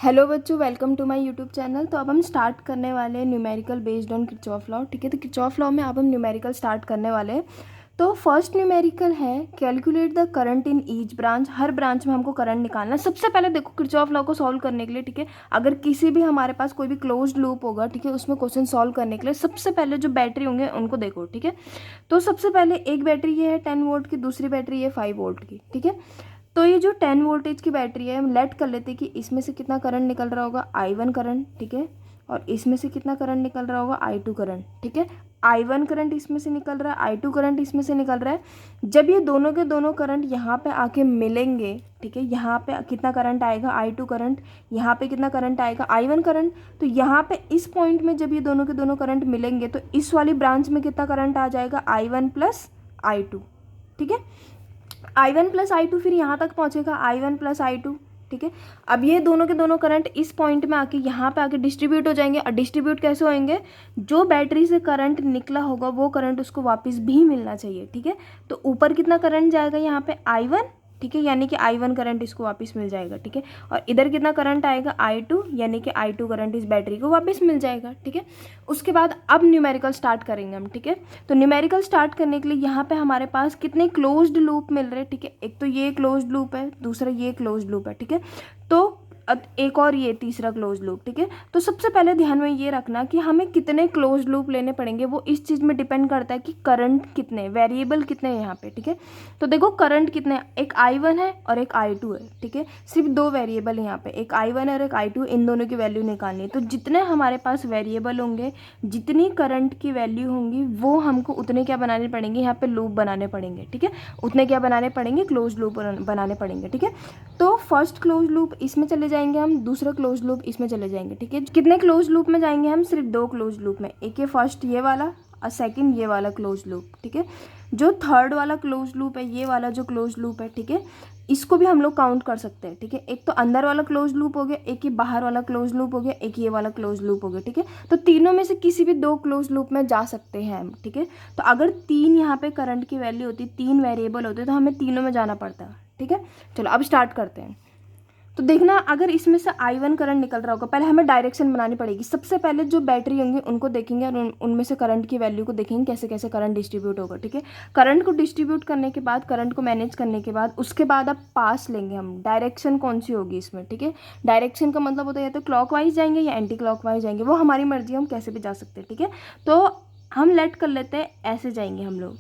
Hello बच्चों, welcome to my YouTube channel. तो अब हम स्टार्ट करने वाले हैं numerical based on Kirchhoff law. ठीक है, तो किरचॉफ लॉ में अब हम न्यूमेरिकल स्टार्ट करने वाले हैं। तो फर्स्ट न्यूमेरिकल है calculate the current in each branch. Her branch में हमको करंट निकालना है। सबसे पहले देखो किरचॉफ लॉ को सॉल्व करने के लिए, ठीक है, अगर किसी भी हमारे पास कोई भी क्लोज्ड लूप होगा, ठीक है, उसमें क्वेश्चन सॉल्व करने के लिए सबसे पहले जो बैटरी होंगे उनको देखो। ठीक है, तो सबसे पहले एक बैटरी ये है 10 वोल्ट की, दूसरी बैटरी ये 5 वोल्ट की। ठीक है, तो ये जो 10 वोल्टेज की बैटरी है, हम लेट कर लेते हैं कि इसमें से कितना करंट निकल रहा होगा, I1 करंट। ठीक है, और इसमें से कितना करंट निकल रहा होगा, I2 करंट। ठीक है, I1 करंट इसमें से निकल रहा है, I2 करंट इसमें से निकल रहा है। जब ये दोनों के दोनों करंट यहाँ पे आके मिलेंगे, ठीक है, यहाँ पे कितना करंट आएगा, I2 करंट, यहाँ पे कितना करंट आएगा, I1 करंट। तो यहाँ पे इस पॉइंट में जब ये दोनों के दोनों करंट मिलेंगे तो इस वाली ब्रांच में कितना करंट आ जाएगा, I1 प्लस I2। ठीक है, I1 प्लस I2 फिर यहाँ तक पहुँचेगा, I1 प्लस I2। ठीक है, अब ये दोनों के दोनों करंट इस पॉइंट में आके यहाँ पे आके डिस्ट्रीब्यूट हो जाएंगे। और डिस्ट्रीब्यूट कैसे होंगे, जो बैटरी से करंट निकला होगा वो करंट उसको वापस भी मिलना चाहिए। ठीक है, तो ऊपर कितना करंट जाएगा यहाँ पे, I1। ठीक है, यानी कि I1 करंट इसको वापस मिल जाएगा। ठीक है, और इधर कितना करंट आएगा, I2, यानी कि I2 करंट इस बैटरी को वापस मिल जाएगा। ठीक है, उसके बाद अब न्यूमेरिकल स्टार्ट करेंगे हम। ठीक है, तो न्यूमेरिकल स्टार्ट करने के लिए यहाँ पे हमारे पास कितने क्लोज्ड लूप मिल रहे हैं। ठीक है, एक तो ये क्लोज्ड लूप है, दूसरा ये क्लोज्ड लूप है। ठीक है, तो एक और ये तीसरा क्लोज लूप। ठीक है, तो सबसे पहले ध्यान में ये रखना कि हमें कितने क्लोज लूप लेने पड़ेंगे, वो इस चीज़ में डिपेंड करता है कि करंट कितने, वेरिएबल कितने हैं यहाँ पे। ठीक है, तो देखो करंट कितने, एक I1 है और एक I2 है। ठीक है, सिर्फ दो वेरिएबल है यहाँ पे, एक I1 है और एक I2, इन दोनों की वैल्यू निकालनी है। तो जितने हमारे पास वेरिएबल होंगे, जितनी करंट की वैल्यू होंगी, वो हमको उतने क्या बनाने पड़ेंगे, यहाँ पे लूप बनाने पड़ेंगे। ठीक है, उतने क्या बनाने पड़ेंगे, क्लोज लूप बनाने पड़ेंगे। ठीक है, तो फर्स्ट क्लोज लूप इसमें चले जाएंगे हम, दूसरा क्लोज लूप इसमें चले जाएंगे। ठीक है, कितने क्लोज लूप में जाएंगे हम, सिर्फ दो क्लोज लूप में, एक ये फर्स्ट ये वाला और सेकंड ये वाला क्लोज लूप। ठीक है, जो थर्ड वाला क्लोज लूप है, ये वाला जो क्लोज लूप है, ठीक है, इसको भी हम लोग काउंट कर सकते हैं। ठीक है, एक तो अंदर वाला क्लोज लूप हो गया, एक ही बाहर वाला क्लोज लूप हो गया, एक ये वाला क्लोज लूप हो गया। ठीक है, तो तीनों में से किसी भी दो क्लोज लूप में जा सकते हैं हम। ठीक है, तो अगर तीन यहाँ पे करंट की वैल्यू होती, तीन वेरिएबल होते, तो हमें तीनों में जाना पड़ता है। ठीक है, चलो अब स्टार्ट करते हैं। तो देखना, अगर इसमें से I1 करंट निकल रहा होगा, पहले हमें डायरेक्शन बनानी पड़ेगी। सबसे पहले जो बैटरी होंगी उनको देखेंगे और उनमें से करंट की वैल्यू को देखेंगे कैसे कैसे करंट डिस्ट्रीब्यूट होगा। ठीक है, करंट को डिस्ट्रीब्यूट करने के बाद, करंट को मैनेज करने के बाद, उसके बाद अब पास लेंगे हम, डायरेक्शन कौन सी होगी इसमें। ठीक है, डायरेक्शन का मतलब होता है या तो क्लॉकवाइज जाएंगे या एंटी क्लॉकवाइज जाएंगे, वो हमारी मर्जी, हम कैसे भी जा सकते हैं। ठीक है, तो हम लेट कर लेते हैं ऐसे जाएंगे हम लोग।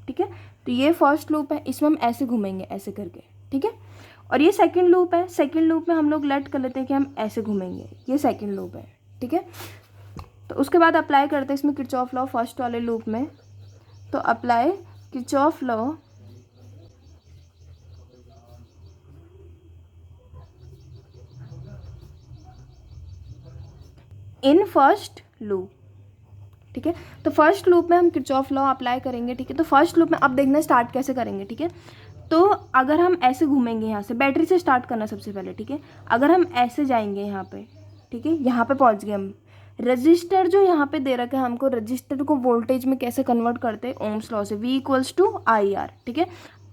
ठीक है, तो ये फर्स्ट लूप है, इसमें हम ऐसे घूमेंगे ऐसे करके। ठीक है, और ये सेकंड लूप है, सेकंड लूप में हम लोग लेट कर लेते हैं कि हम ऐसे घूमेंगे, ये सेकंड लूप है। ठीक है, तो उसके बाद अप्लाई करते हैं इसमें किरचॉफ लॉ फर्स्ट वाले लूप में। तो apply Kirchhoff law in first loop. ठीक है, तो फर्स्ट लूप में हम किरचॉफ लॉ अप्लाई करेंगे। ठीक है, तो फर्स्ट लूप में अब देखना स्टार्ट कैसे करेंगे। ठीक है, तो अगर हम ऐसे घूमेंगे, यहाँ से बैटरी से स्टार्ट करना सबसे पहले। ठीक है, अगर हम ऐसे जाएंगे यहाँ पे, ठीक है, यहाँ पे पहुँच गए हम। रजिस्टर जो यहाँ पे दे रखा है हमको, रजिस्टर को वोल्टेज में कैसे कन्वर्ट करते हैं, ओम्स लॉ से, V = IR। ठीक है,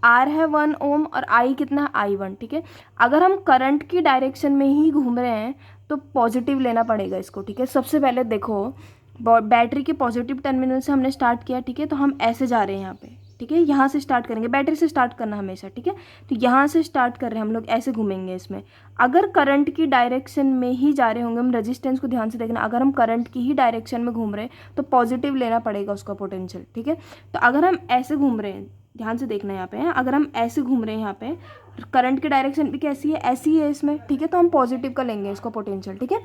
R है 1 ओम और I कितना है, I1। ठीक है, अगर हम करंट की डायरेक्शन में ही घूम रहे हैं तो पॉजिटिव लेना पड़ेगा इसको। ठीक है, सबसे पहले देखो बैटरी के पॉजिटिव टर्मिनल से हमने स्टार्ट किया। ठीक है, तो हम ऐसे जा रहे हैं यहाँ पे। ठीक है, यहाँ से स्टार्ट करेंगे, बैटरी से स्टार्ट करना हमेशा। ठीक है, तो यहाँ से स्टार्ट कर रहे हैं हम लोग, ऐसे घूमेंगे इसमें। अगर करंट की डायरेक्शन में ही जा रहे होंगे हम, रजिस्टेंस को ध्यान से देखना, अगर हम करंट की ही डायरेक्शन में घूम रहे हैं तो पॉजिटिव लेना पड़ेगा उसका पोटेंशियल। ठीक है, तो अगर हम ऐसे घूम रहे हैं, ध्यान से देखना यहाँ पे है, अगर हम ऐसे घूम रहे हैं यहाँ पे, करंट की डायरेक्शन भी कैसी है, ऐसी है इसमें। ठीक है, तो हम पॉजिटिव का लेंगे इसका पोटेंशियल। ठीक है,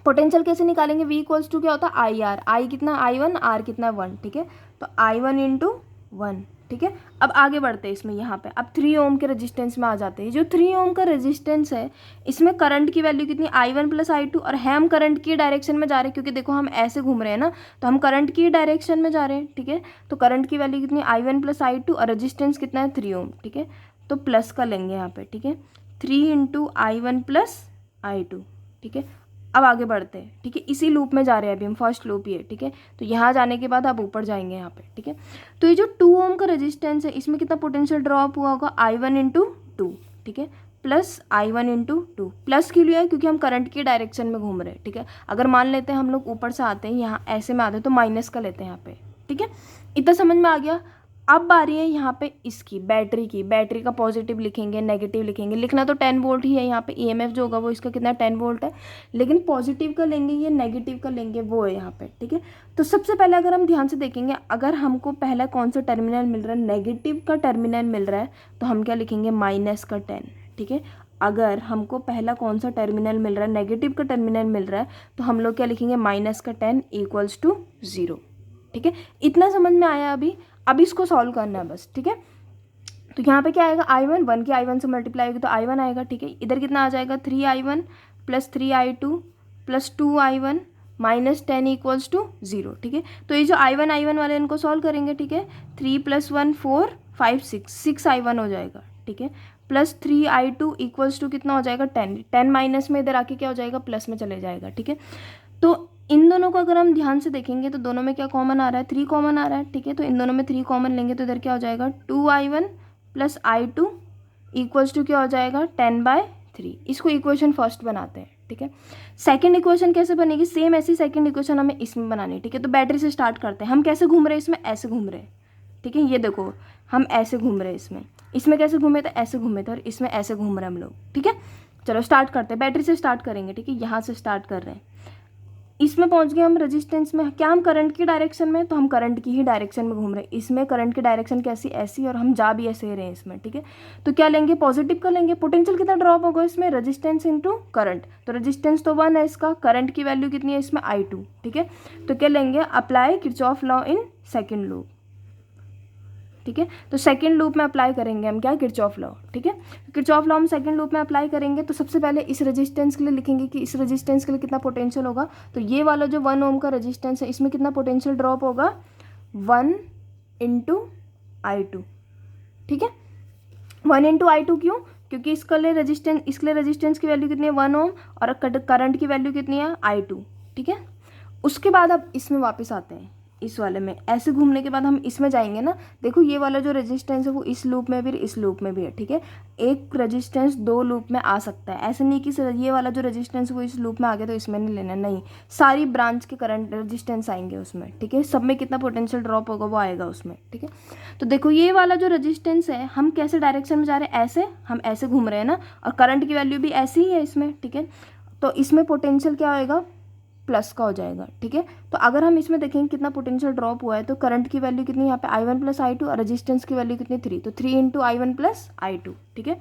पोटेंशियल कैसे निकालेंगे, V = क्या होता है, IR, I कितना I1, R कितना 1। ठीक है, तो I1 × 1। ठीक है, अब आगे बढ़ते हैं इसमें, यहाँ पे अब 3 ओम के रेजिस्टेंस में आ जाते हैं। जो 3 ओम का रेजिस्टेंस है, इसमें करंट की वैल्यू कितनी, I1 + I2, और है हम करंट की डायरेक्शन में जा रहे हैं, क्योंकि देखो हम ऐसे घूम रहे हैं ना, तो हम करंट की डायरेक्शन में जा रहे हैं। ठीक है, तो करंट की वैल्यू कितनी, I1 + I2, और रेजिस्टेंस कितना है, 3 ओम। ठीक है, तो प्लस का लेंगे यहाँ पे। ठीक है, 3 × I1 + I2। ठीक है, अब आगे बढ़ते हैं। ठीक है, इसी लूप में जा रहे हैं अभी हम, फर्स्ट लूप ये। ठीक है, तो यहाँ जाने के बाद आप ऊपर जाएंगे यहाँ पे। ठीक है, तो ये जो 2 ओम का रेजिस्टेंस है, इसमें कितना पोटेंशियल ड्रॉप हुआ होगा, I1 × 2। ठीक है, प्लस I1 इंटू 2। प्लस क्यों लिया है? क्योंकि हम करंट की डायरेक्शन में घूम रहे हैं, ठीक है। अगर मान लेते हैं हम लोग ऊपर से आते हैं, यहाँ ऐसे में आते हैं, तो माइनस का लेते हैं यहाँ पे, ठीक है। इतना समझ में आ गया। अब बारी है यहाँ पे इसकी बैटरी की। बैटरी का पॉजिटिव लिखेंगे, नेगेटिव लिखेंगे। लिखना तो 10 वोल्ट ही है यहाँ पे। ईएमएफ जो होगा वो इसका कितना 10 वोल्ट है, लेकिन पॉजिटिव का लेंगे या नेगेटिव का लेंगे वो है यहाँ पे, ठीक है। तो सबसे पहले अगर हम ध्यान से देखेंगे, अगर हमको पहला कौन सा टर्मिनल मिल रहा है, नेगेटिव का टर्मिनल मिल रहा है, तो हम क्या लिखेंगे -10, ठीक है। अगर हमको पहला कौन सा टर्मिनल मिल रहा है, नेगेटिव का टर्मिनल मिल रहा है, तो हम लोग क्या लिखेंगे -10 इक्वल्स टू 0, ठीक है। इतना समझ में आया अभी। अब इसको सॉल्व करना है बस, ठीक है। तो यहाँ पे क्या आएगा, I1 1 की I1 से मल्टीप्लाई होगी तो I1 आएगा, ठीक है। इधर कितना आ जाएगा 3I1 plus 3I2 plus 2I1 -10 equals to 0, ठीक है। तो ये जो I1 वाले इनको सॉल्व करेंगे, ठीक है। 3 + 1 4 5 6I1 हो जाएगा, ठीक है। प्लस 3I2 इक्वल्स टू कितना हो जाएगा 10 माइनस में इधर आके क्या हो जाएगा, प्लस में चले जाएगा, ठीक है। तो इन दोनों को अगर हम ध्यान से देखेंगे तो दोनों में क्या कॉमन आ रहा है, 3 कॉमन आ रहा है, ठीक है। तो इन दोनों में 3 कॉमन लेंगे तो इधर क्या हो जाएगा 2I1 plus I2 equals to क्या हो जाएगा 10/3। इसको इक्वेशन फर्स्ट बनाते हैं, ठीक है। सेकंड इक्वेशन कैसे बनेगी, सेम ऐसी सेकंड इक्वेशन हमें इसमें बनानी है, ठीक है। तो बैटरी से स्टार्ट करते हैं। हम कैसे घूम रहे हैं इसमें, ऐसे घूम रहे हैं, ठीक है। ये देखो हम ऐसे घूम रहे हैं इसमें कैसे घूमे थे, ऐसे घूमे थे, और इसमें ऐसे घूम रहे हैं हम लोग, ठीक है। चलो स्टार्ट करते हैं, बैटरी से स्टार्ट करेंगे, ठीक है। यहाँ से स्टार्ट कर रहे हैं, इसमें पहुंच गए हम रेजिस्टेंस में। क्या हम करंट की डायरेक्शन में, तो हम करंट की ही डायरेक्शन में घूम रहे हैं। इसमें करंट की डायरेक्शन कैसी, ऐसी, और हम जा भी ऐसे ही रहे हैं इसमें, ठीक है। तो क्या लेंगे, पॉजिटिव का लेंगे। पोटेंशियल कितना ड्रॉप होगा इसमें, रेजिस्टेंस इंटू करंट। तो रेजिस्टेंस तो 1 है इसका, करंट की वैल्यू कितनी है इसमें I2, ठीक है। तो क्या लेंगे, apply Kirchhoff law in second loop, ठीक है। तो सेकंड लूप में अप्लाई करेंगे हम क्या, किरचॉफ लॉ, ठीक है। किरचॉफ लॉ हम सेकंड लूप में अप्लाई करेंगे। तो सबसे पहले इस रेजिस्टेंस के लिए लिखेंगे कि इस रेजिस्टेंस के लिए कितना पोटेंशियल होगा। तो ये वाला जो 1 ओम का रेजिस्टेंस है, इसमें कितना पोटेंशियल ड्रॉप होगा, 1 इंटू I2, ठीक है। 1 इंटू I2 क्यों, क्योंकि इसके लिए रेजिस्टेंस की वैल्यू कितनी है 1 ओम, और करंट की वैल्यू कितनी है I2, ठीक है। उसके बाद अब इसमें वापस आते हैं, इस वाले में ऐसे घूमने के बाद हम इसमें जाएंगे ना। देखो ये वाला जो रेजिस्टेंस है वो इस लूप में भी, इस लूप में भी है, ठीक है। एक रेजिस्टेंस 2 लूप में आ सकता है, ऐसे नहीं कि ये वाला जो रेजिस्टेंस है वो इस लूप में आ गया तो इसमें नहीं लेना, नहीं। सारी ब्रांच के करंट रेजिस्टेंस आएंगे उसमें, ठीक है। सब में कितना पोटेंशियल ड्रॉप होगा वो आएगा उसमें, ठीक है। तो देखो ये वाला जो रेजिस्टेंस है, हम कैसे डायरेक्शन में जा रहे हैं, ऐसे, हम ऐसे घूम रहे हैं ना, और करंट की वैल्यू भी ऐसी ही है इसमें, ठीक है। तो इसमें पोटेंशियल क्या होएगा, प्लस का हो जाएगा, ठीक है। तो अगर हम इसमें देखेंगे कितना पोटेंशियल ड्रॉप हुआ है, तो करंट की वैल्यू कितनी यहाँ पे I1 प्लस I2, और रेजिस्टेंस की वैल्यू कितनी 3, तो 3 इंटू I1 प्लस I2, ठीक है।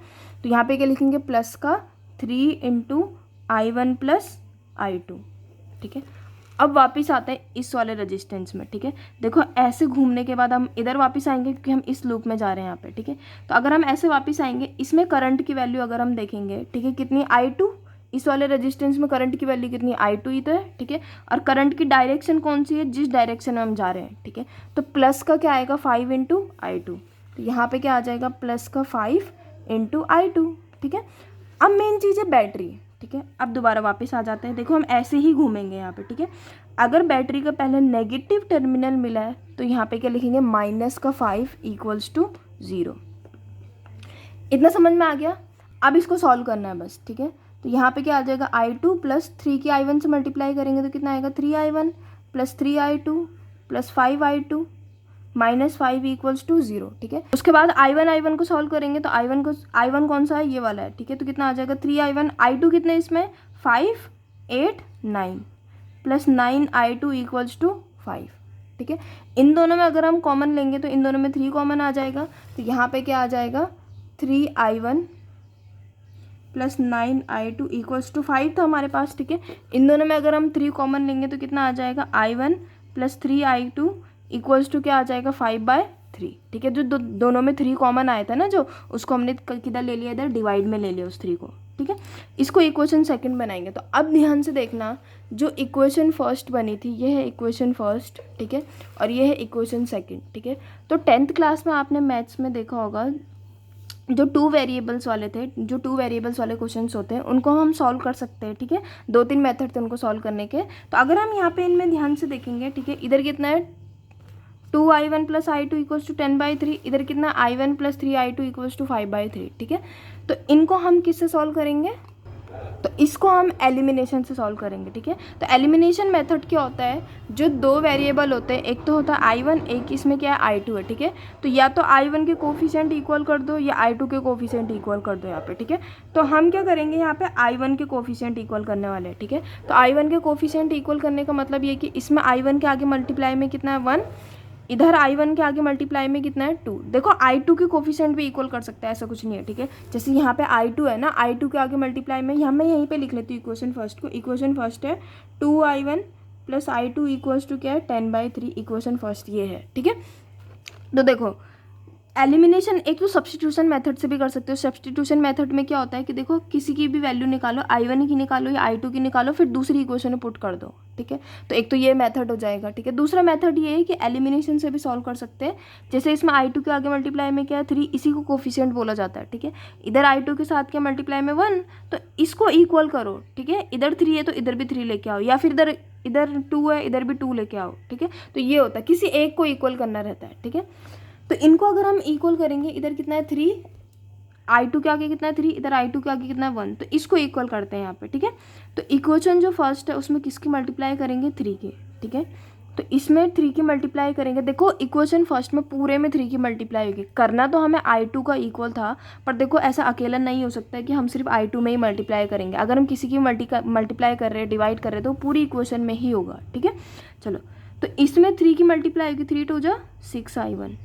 तो यहाँ पे क्या लिखेंगे, प्लस का 3 इंटू I1 प्लस I2, ठीक है। अब वापस आते हैं इस वाले रेजिस्टेंस में, ठीक है। देखो ऐसे घूमने के बाद हम इधर वापस आएंगे क्योंकि हम इस लूप में जा रहे हैं यहाँ पे, ठीक है। तो अगर हम ऐसे वापस आएंगे, इसमें करंट की वैल्यू अगर हम देखेंगे, ठीक है, कितनी I2, इस वाले रेजिस्टेंस में करंट की वैल्यू कितनी I2 ही तो है, ठीक है। और करंट की डायरेक्शन कौन सी है, जिस डायरेक्शन में हम जा रहे हैं, ठीक है। तो प्लस का क्या आएगा 5 इंटू I2, तो यहाँ पे क्या आ जाएगा, प्लस का 5 इंटू I2, ठीक है। अब मेन चीज़ है बैटरी, ठीक है। अब दोबारा वापस आ जाते हैं। देखो हम ऐसे ही घूमेंगे यहाँ पे, ठीक है। अगर बैटरी का पहले नेगेटिव टर्मिनल मिला है तो यहाँ पे क्या लिखेंगे, -5 इक्वल्स टू 0। इतना समझ में आ गया। अब इसको सॉल्व करना है बस, ठीक है। तो यहाँ पे क्या आ जाएगा, I2 प्लस 3 की I1 से मल्टीप्लाई करेंगे तो कितना आएगा, 3I1 plus 3I2 plus 5I2 -5 equals to 0, ठीक है। उसके बाद I1 को सॉल्व करेंगे तो I1 कौन सा है, ये वाला है, ठीक है। तो कितना आ जाएगा 3I1, I2 कितने इसमें 5 8 9 प्लस 9I2 इक्वल्स टू 5, ठीक है। इन दोनों में अगर हम कॉमन लेंगे तो इन दोनों में 3 कॉमन आ जाएगा। तो यहाँ पे क्या आ जाएगा, 3I1 plus 9I2 equals to 5 था हमारे पास, ठीक है। इन दोनों में अगर हम 3 कॉमन लेंगे तो कितना आ जाएगा, I1 plus 3I2 equals to क्या आ जाएगा 5/3, ठीक है। जो दोनों में 3 कॉमन आया था ना, जो उसको हमने किधर ले लिया, इधर डिवाइड में ले लिया उस 3 को, ठीक है। इसको इक्वेशन सेकंड बनाएंगे। तो अब ध्यान से देखना, जो इक्वेशन फर्स्ट बनी थी ये है इक्वेशन फर्स्ट, ठीक है, और ये है इक्वेशन सेकंड, ठीक है। तो 10th क्लास में आपने मैथ्स में देखा होगा, जो 2 वेरिएबल्स वाले थे, जो 2 वेरिएबल्स वाले क्वेश्चंस होते हैं उनको हम सॉल्व कर सकते हैं, ठीक है। 2-3 मेथड थे उनको सॉल्व करने के। तो अगर हम यहाँ पे इनमें ध्यान से देखेंगे, ठीक है, इधर कितना है 2I1 plus I2 equals to 10/3, इधर कितना I1 plus 3I2 equals to 5/3, ठीक है। तो इनको हम किससे सॉल्व करेंगे, तो इसको हम एलिमिनेशन से सॉल्व करेंगे, ठीक है। तो एलिमिनेशन मेथड क्या होता है, जो दो वेरिएबल होते हैं, एक तो होता है I1, एक इसमें क्या है I2 है, ठीक है। तो या तो I1 के कोफिशिएंट इक्वल कर दो या I2 के कोफिशिएंट इक्वल कर दो यहाँ पे, ठीक है। तो हम क्या करेंगे यहाँ पे I1 के कोफिशिएंट इक्वल करने वाले हैं, ठीक है। तो I1 के कोफिशिएंट इक्वल करने का मतलब ये कि इसमें I1 के आगे मल्टीप्लाई में कितना है 1, इधर I1 के आगे मल्टीप्लाई में कितना है 2। देखो I2 के कोफिशिएंट भी इक्वल कर सकते हैं, ऐसा कुछ नहीं है, ठीक है। जैसे यहाँ पे I2 है ना, I2 के आगे मल्टीप्लाई में, यहाँ मैं यहीं पे लिख लेती हूँ इक्वेशन फर्स्ट को। इक्वेशन फर्स्ट है 2I1 plus I2 equals to क्या है 10/3, इक्वेशन फर्स्ट ये है, ठीक है। तो देखो एलिमिनेशन एक तो सब्स्टिट्यूशन मेथड से भी कर सकते हो। सब्स्टिट्यूशन मेथड में क्या होता है कि देखो किसी की भी वैल्यू निकालो, I1 की निकालो या I2 की निकालो, फिर दूसरी इक्वेशन में पुट कर दो, ठीक है। तो एक तो ये मेथड हो जाएगा, ठीक है। दूसरा मेथड ये है कि एलिमिनेशन से भी सॉल्व कर सकते हैं। जैसे इसमें I2 के आगे मल्टीप्लाई में क्या है 3, इसी को कोफिशिएंट बोला जाता है, ठीक है। इधर I2 के साथ क्या मल्टीप्लाई में 1, तो इसको इक्वल करो, ठीक है। इधर 3 है तो इधर भी 3 लेके आओ, या फिर इधर 2 है इधर भी 2 लेके आओ, ठीक है। तो ये होता है, किसी एक को इक्वल करना रहता है, ठीक है। तो इनको अगर हम इक्वल करेंगे, इधर कितना है 3, I2 के आगे कितना है 3, इधर I2 के आगे कितना है 1, तो इसको इक्वल करते हैं यहाँ पे, ठीक है। तो इक्वेशन जो फर्स्ट है उसमें किसकी मल्टीप्लाई करेंगे 3 के, ठीक है। तो इसमें 3 की मल्टीप्लाई करेंगे। देखो इक्वेशन फर्स्ट में पूरे में 3 की मल्टीप्लाई होगी, करना तो हमें I2 का इक्वल था, पर देखो ऐसा अकेला नहीं हो सकता है कि हम सिर्फ I2 में ही मल्टीप्लाई करेंगे। अगर हम किसी की मल्टीप्लाई कर रहे हैं, डिवाइड कर रहे हैं, तो पूरी इक्वेशन में ही होगा, ठीक है। चलो, तो इसमें 3 की मल्टीप्लाई होगी, 3 2 जा 6I1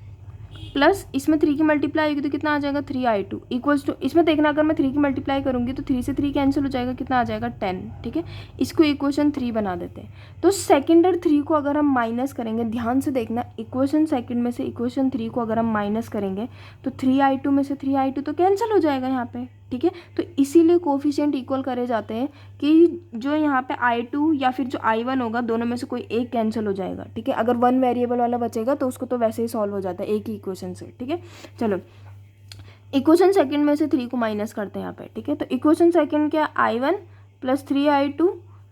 प्लस इसमें 3 की मल्टीप्लाई होगी तो कितना आ जाएगा 3I2 इक्वल्स टू, इसमें देखना अगर मैं 3 की मल्टीप्लाई करूंगी तो 3 से 3 कैंसिल हो जाएगा, कितना आ जाएगा 10, ठीक है। इसको इक्वेशन 3 बना देते हैं। तो सेकंड और 3 को अगर हम माइनस करेंगे, ध्यान से देखना, इक्वेशन सेकंड में से इक्वेशन 3 को अगर हम माइनस करेंगे तो 3I2 में से 3I2 तो कैंसिल हो जाएगा यहाँ पे, ठीक है। तो इसीलिए कोफिशिएंट इक्वल करे जाते हैं कि जो यहाँ पे I2 या फिर जो I1 होगा, दोनों में से कोई एक कैंसिल हो जाएगा, ठीक है। अगर 1 वेरिएबल वाला बचेगा तो उसको तो वैसे ही सॉल्व हो जाता है एक ही इक्वेशन से, ठीक है। चलो, इक्वेशन सेकंड में से 3 को माइनस करते हैं यहाँ पे, ठीक है। तो इक्वेशन सेकंड क्या है I1 plus 3I2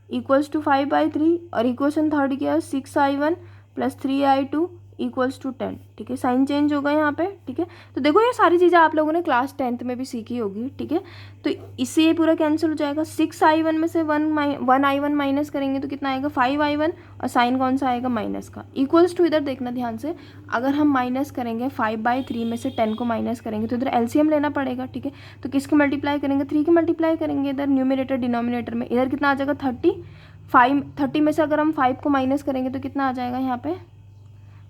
equals to 5/3, और इक्वेशन थर्ड क्या है 6I1 plus 3I2 equals to 10, ठीक है। साइन चेंज होगा यहाँ पे, ठीक है। तो देखो ये सारी चीज़ें आप लोगों ने क्लास 10th में भी सीखी होगी, ठीक है। तो इससे ये पूरा कैंसिल हो जाएगा। 6I1 में से 1I1 माइनस करेंगे तो कितना आएगा 5I1, और साइन कौन सा आएगा माइनस का, इक्वल्स टू, इधर देखना ध्यान से, अगर हम माइनस करेंगे 5/3 में से 10 को माइनस करेंगे तो इधर एलसीएम लेना पड़ेगा, ठीक है। तो किसकी मल्टीप्लाई करेंगे 3 की मल्टीप्लाई करेंगे इधर न्यूमरेटर डिनोमिनेटर में, इधर कितना आ जाएगा 30 में से अगर हम 5 को माइनस करेंगे तो कितना आ जाएगा यहाँ पे